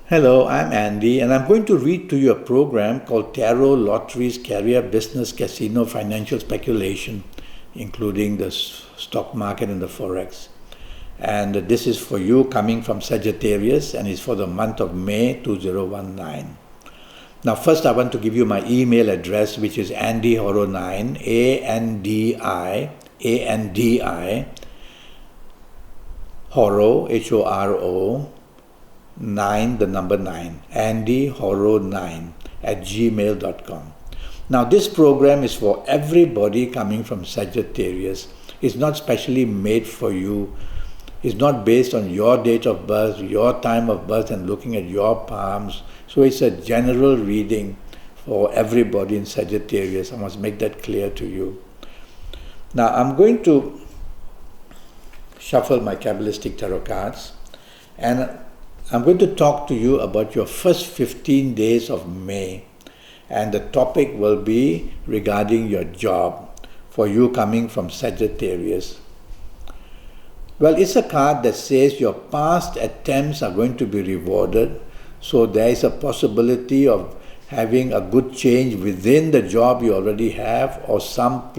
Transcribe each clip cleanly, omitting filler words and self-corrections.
Hello, I'm Andy, and I'm going to read to you a program called Tarot, Lotteries, Career, Business, Casino, Financial Speculation, including the stock market and the Forex. And this is for you coming from Sagittarius, and it's for the month of May 2019. Now, first I want to give you my email address, which is andyhoro9, A-N-D-I, Horo, H-O-R-O, 9, the number 9, andyhoro9 at gmail.com. Now this program is for everybody coming from Sagittarius. It's not specially made for you. It's not based on your date of birth, your time of birth, and looking at your palms. So it's a general reading for everybody in Sagittarius. I must make that clear to you. Now I'm going to shuffle my Kabbalistic tarot cards, and I'm going to talk to you about your first 15 days of May, and the topic will be regarding your job for you coming from Sagittarius. Well, it's a card that says your past attempts are going to be rewarded, so there is a possibility of having a good change within the job you already have, or some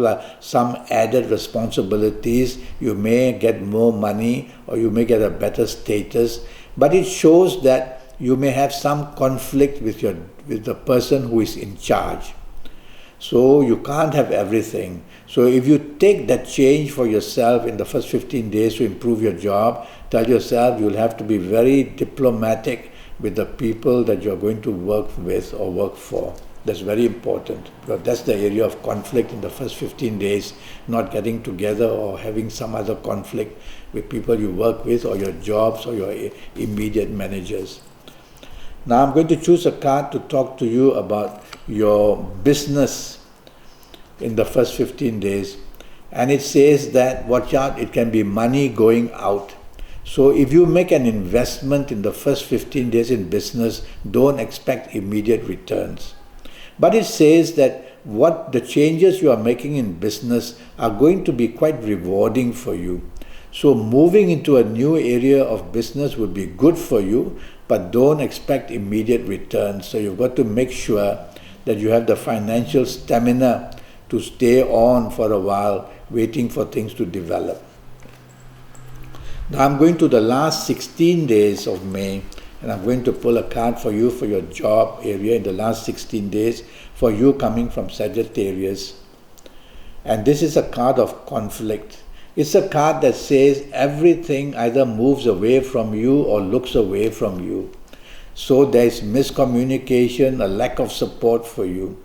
added responsibilities. You may get more money, or you may get a better status. But it shows that you may have some conflict with the person who is in charge. So you can't have everything. So if you take that change for yourself in the first 15 days to improve your job, tell yourself you'll have to be very diplomatic with the people that you're going to work with or work for. That's very important, because that's the area of conflict in the first 15 days, not getting together or having some other conflict with people you work with, or your jobs, or your immediate managers. Now I'm going to choose a card to talk to you about your business in the first 15 days. And it says that, watch out, it can be money going out. So if you make an investment in the first 15 days in business, don't expect immediate returns. But it says that what the changes you are making in business are going to be quite rewarding for you. So moving into a new area of business would be good for you, but don't expect immediate returns. So you've got to make sure that you have the financial stamina to stay on for a while, waiting for things to develop. Now I'm going to the last 16 days of May, and I'm going to pull a card for you for your job area in the last 16 days for you coming from Sagittarius. And this is a card of conflict. It's a card that says everything either moves away from you or looks away from you. So there is miscommunication, a lack of support for you.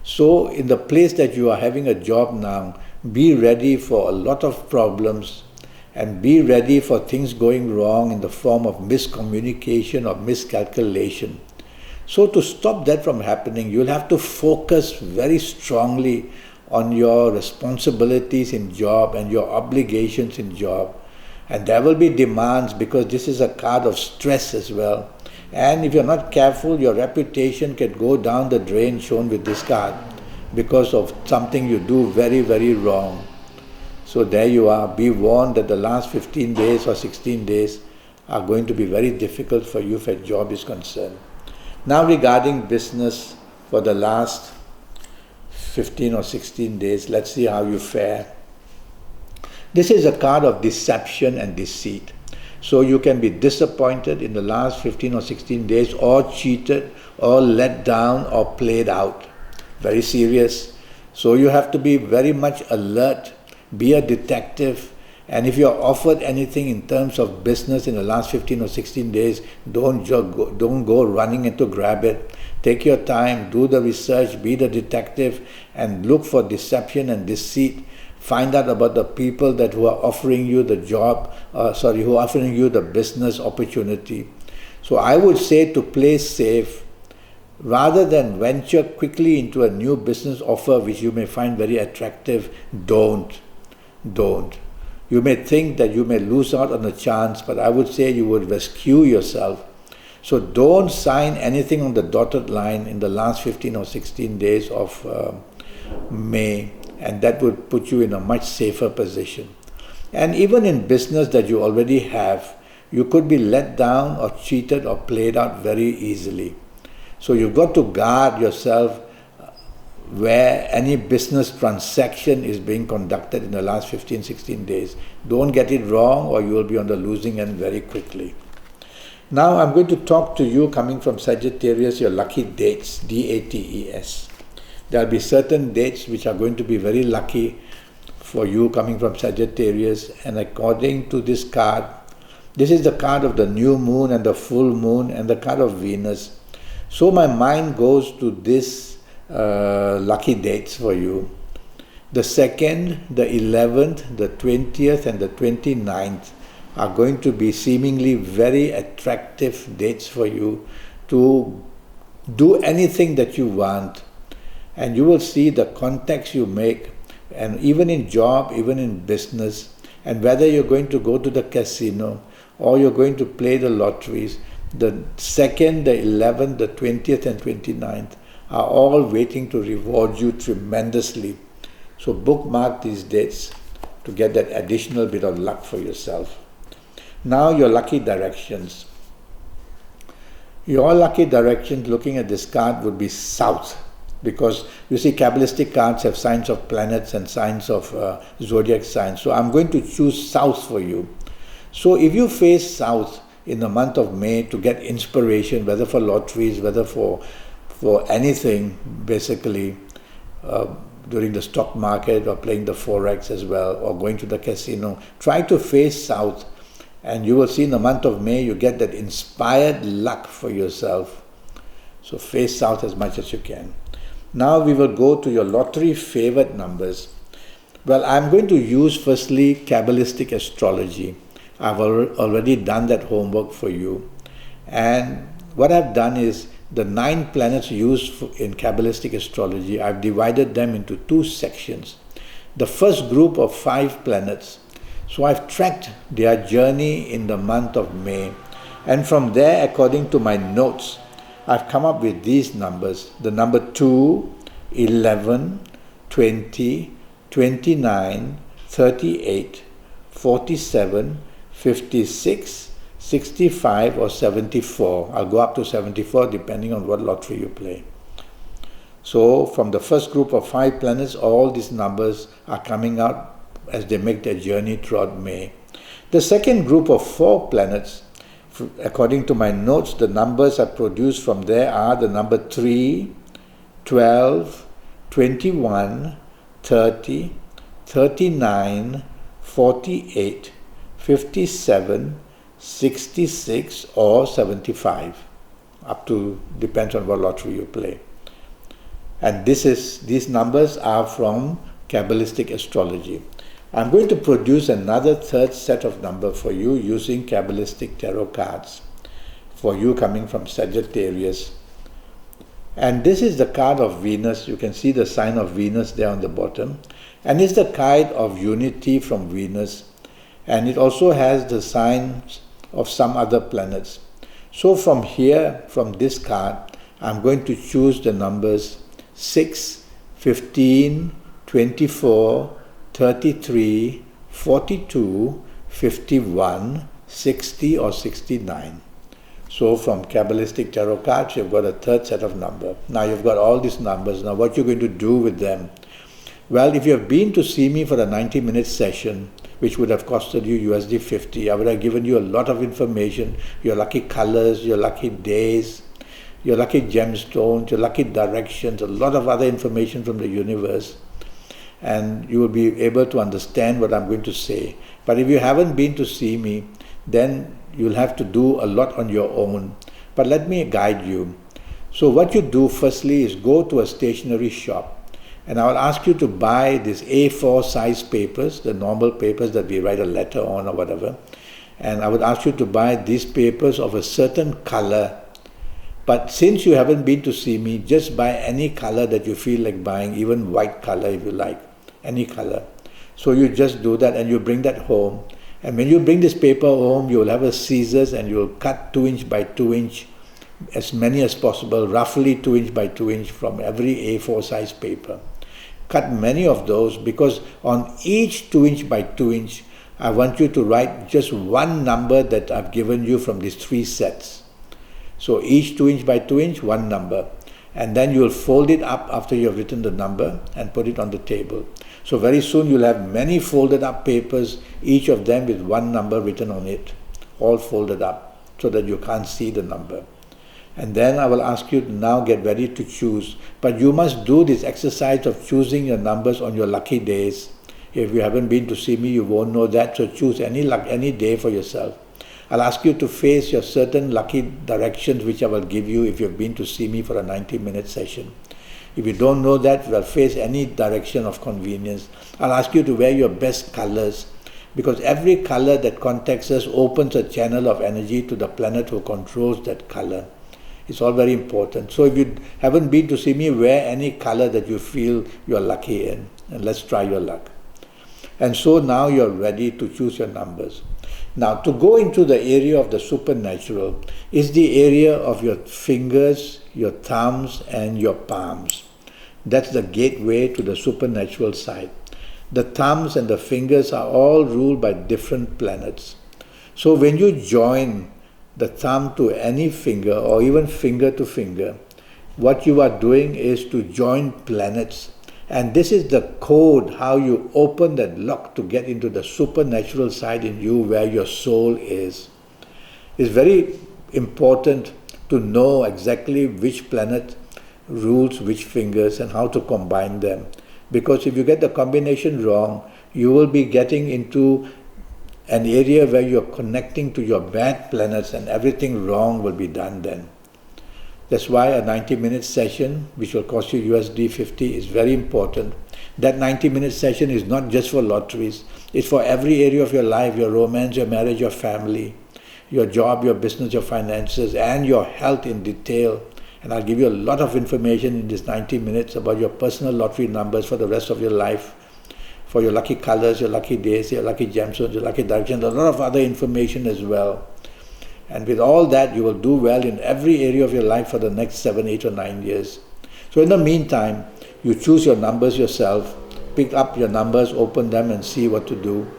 So in the place that you are having a job now, be ready for a lot of problems, and be ready for things going wrong in the form of miscommunication or miscalculation. So to stop that from happening, you'll have to focus very strongly on your responsibilities in job and your obligations in job. And there will be demands, because this is a card of stress as well. And if you're not careful, your reputation can go down the drain, shown with this card, because of something you do very, very wrong. So there you are. Be warned that the last 15 days or 16 days are going to be very difficult for you if your job is concerned. Now regarding business for the last 15 or 16 days, let's see how you fare. This is a card of deception and deceit. So you can be disappointed in the last 15 or 16 days, or cheated, or let down, or played out. Very serious. So you have to be very much alert. Be a detective, and if you're offered anything in terms of business in the last 15 or 16 days, don't go running in to grab it. Take your time, do the research, be the detective, and look for deception and deceit. Find out about the people who are offering you the job, who are offering you the business opportunity. So I would say to play safe, rather than venture quickly into a new business offer which you may find very attractive. Don't. You may think that you may lose out on a chance, but I would say you would rescue yourself. So don't sign anything on the dotted line in the last 15 or 16 days of May, and that would put you in a much safer position. And even in business that you already have, you could be let down or cheated or played out very easily. So you've got to guard yourself where any business transaction is being conducted in the last 15, 16 days. Don't get it wrong or you will be on the losing end very quickly. Now I'm going to talk to you coming from Sagittarius, your lucky dates, DATES. There will be certain dates which are going to be very lucky for you coming from Sagittarius, and according to this card, this is the card of the new moon and the full moon and the card of Venus. So my mind goes to this lucky dates for you. The 2nd, the 11th, the 20th and the 29th are going to be seemingly very attractive dates for you to do anything that you want. And you will see the contacts you make, and even in job, even in business, and whether you're going to go to the casino or you're going to play the lotteries, the 2nd, the 11th, the 20th and 29th are all waiting to reward you tremendously. So bookmark these dates to get that additional bit of luck for yourself. Now your lucky directions. Your lucky directions, looking at this card, would be south. Because you see, Kabbalistic cards have signs of planets and signs of zodiac signs. So I'm going to choose south for you. So if you face south in the month of May to get inspiration, whether for lotteries, whether for anything, basically, during the stock market or playing the forex as well, or going to the casino, try to face south, and you will see in the month of May you get that inspired luck for yourself. So face south as much as you can. Now we will go to your lottery favored numbers. Well, I'm going to use firstly Kabbalistic astrology. I've already done that homework for you. And what I've done is the 9 planets used in Kabbalistic astrology, I've divided them into 2 sections. The first group of 5 planets. So I've tracked their journey in the month of May. And from there, according to my notes, I've come up with these numbers. The number 2, 11, 20, 29, 38, 47, 56, 65 or 74. I'll go up to 74 depending on what lottery you play. So from the first group of 5 planets, all these numbers are coming out as they make their journey throughout May. The second group of 4 planets, according to my notes, the numbers I produced from there are the number 3, 12, 21, 30, 39, 48, 57, 66 or 75. Up to, depends on what lottery you play. And these numbers are from Kabbalistic astrology. I'm going to produce another third set of numbers for you using Kabbalistic tarot cards for you coming from Sagittarius. And this is the card of Venus. You can see the sign of Venus there on the bottom. And it's the card of unity from Venus. And it also has the signs of some other planets. So from here, from this card, I'm going to choose the numbers 6, 15, 24, 33, 42, 51, 60 or 69. So from Kabbalistic tarot cards, you've got a third set of numbers. Now you've got all these numbers. Now what you're going to do with them? Well, if you have been to see me for a 90-minute session, which would have costed you USD 50, I would have given you a lot of information, your lucky colors, your lucky days, your lucky gemstones, your lucky directions, a lot of other information from the universe. And you will be able to understand what I'm going to say. But if you haven't been to see me, then you'll have to do a lot on your own. But let me guide you. So what you do firstly is go to a stationery shop, and I will ask you to buy these A4 size papers, the normal papers that we write a letter on or whatever. And I would ask you to buy these papers of a certain color. But since you haven't been to see me, just buy any color that you feel like buying, even white color if you like. Any color. So you just do that and you bring that home. And when you bring this paper home, you will have a scissors and you will cut 2 inch by 2 inch, as many as possible, roughly 2 inch by 2 inch from every A4 size paper. Cut many of those, because on each 2 inch by 2 inch, I want you to write just one number that I've given you from these 3 sets. So each 2 inch by 2 inch, one number. And then you will fold it up after you have written the number and put it on the table. So very soon you'll have many folded up papers, each of them with one number written on it, all folded up so that you can't see the number. And then I will ask you to now get ready to choose. But you must do this exercise of choosing your numbers on your lucky days. If you haven't been to see me, you won't know that, so choose any day for yourself. I'll ask you to face your certain lucky directions which I will give you if you've been to see me for a 90-minute session. If you don't know that, we'll face any direction of convenience. I'll ask you to wear your best colors, because every color that contacts us opens a channel of energy to the planet who controls that color. It's all very important. So if you haven't been to see me, wear any color that you feel you're lucky in, and let's try your luck. And so now you're ready to choose your numbers. Now, to go into the area of the supernatural is the area of your fingers, your thumbs, and your palms. That's the gateway to the supernatural side. The thumbs and the fingers are all ruled by different planets. So when you join the thumb to any finger, or even finger to finger, what you are doing is to join planets. And this is the code, how you open that lock to get into the supernatural side in you where your soul is. It's very important to know exactly which planet rules which fingers and how to combine them. Because if you get the combination wrong, you will be getting into an area where you're connecting to your bad planets and everything wrong will be done then. That's why a 90-minute session, which will cost you USD 50, is very important. That 90-minute session is not just for lotteries. It's for every area of your life, your romance, your marriage, your family, your job, your business, your finances, and your health in detail. And I'll give you a lot of information in this 90 minutes about your personal lottery numbers for the rest of your life, for your lucky colors, your lucky days, your lucky gemstones, your lucky directions, a lot of other information as well. And with all that, you will do well in every area of your life for the next 7, 8 or 9 years. So in the meantime, you choose your numbers yourself, pick up your numbers, open them and see what to do.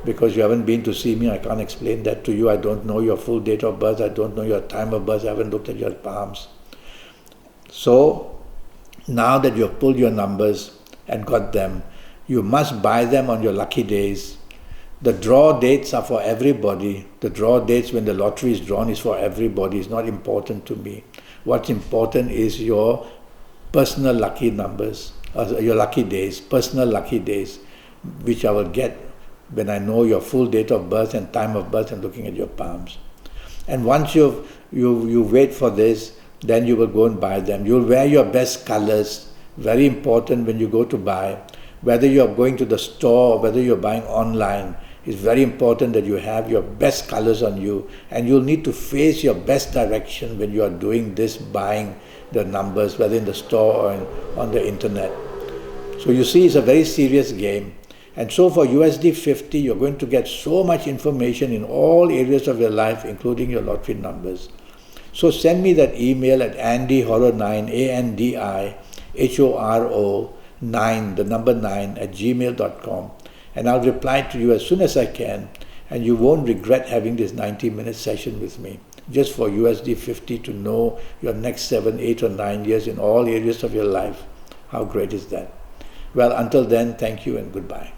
Because you haven't been to see me, I can't explain that to you. I don't know your full date of birth, I don't know your time of birth, I haven't looked at your palms. So, now that you have pulled your numbers and got them, you must buy them on your lucky days. The draw dates are for everybody. The draw dates when the lottery is drawn is for everybody. It's not important to me. What's important is your personal lucky numbers, your lucky days, personal lucky days, which I will get when I know your full date of birth and time of birth and looking at your palms. And once you wait for this, then you will go and buy them. You'll wear your best colors. Very important when you go to buy. Whether you're going to the store or whether you're buying online, it's very important that you have your best colors on you, and you'll need to face your best direction when you are doing this, buying the numbers, whether in the store or on the internet. So you see, it's a very serious game. And so for USD 50, you're going to get so much information in all areas of your life, including your lottery numbers. So send me that email at andyhoro9, ANDIHORO 9, the number 9, at gmail.com. And I'll reply to you as soon as I can, and you won't regret having this 90-minute session with me, just for USD 50 to know your next 7, 8 or 9 years in all areas of your life. How great is that? Well, until then, thank you and goodbye.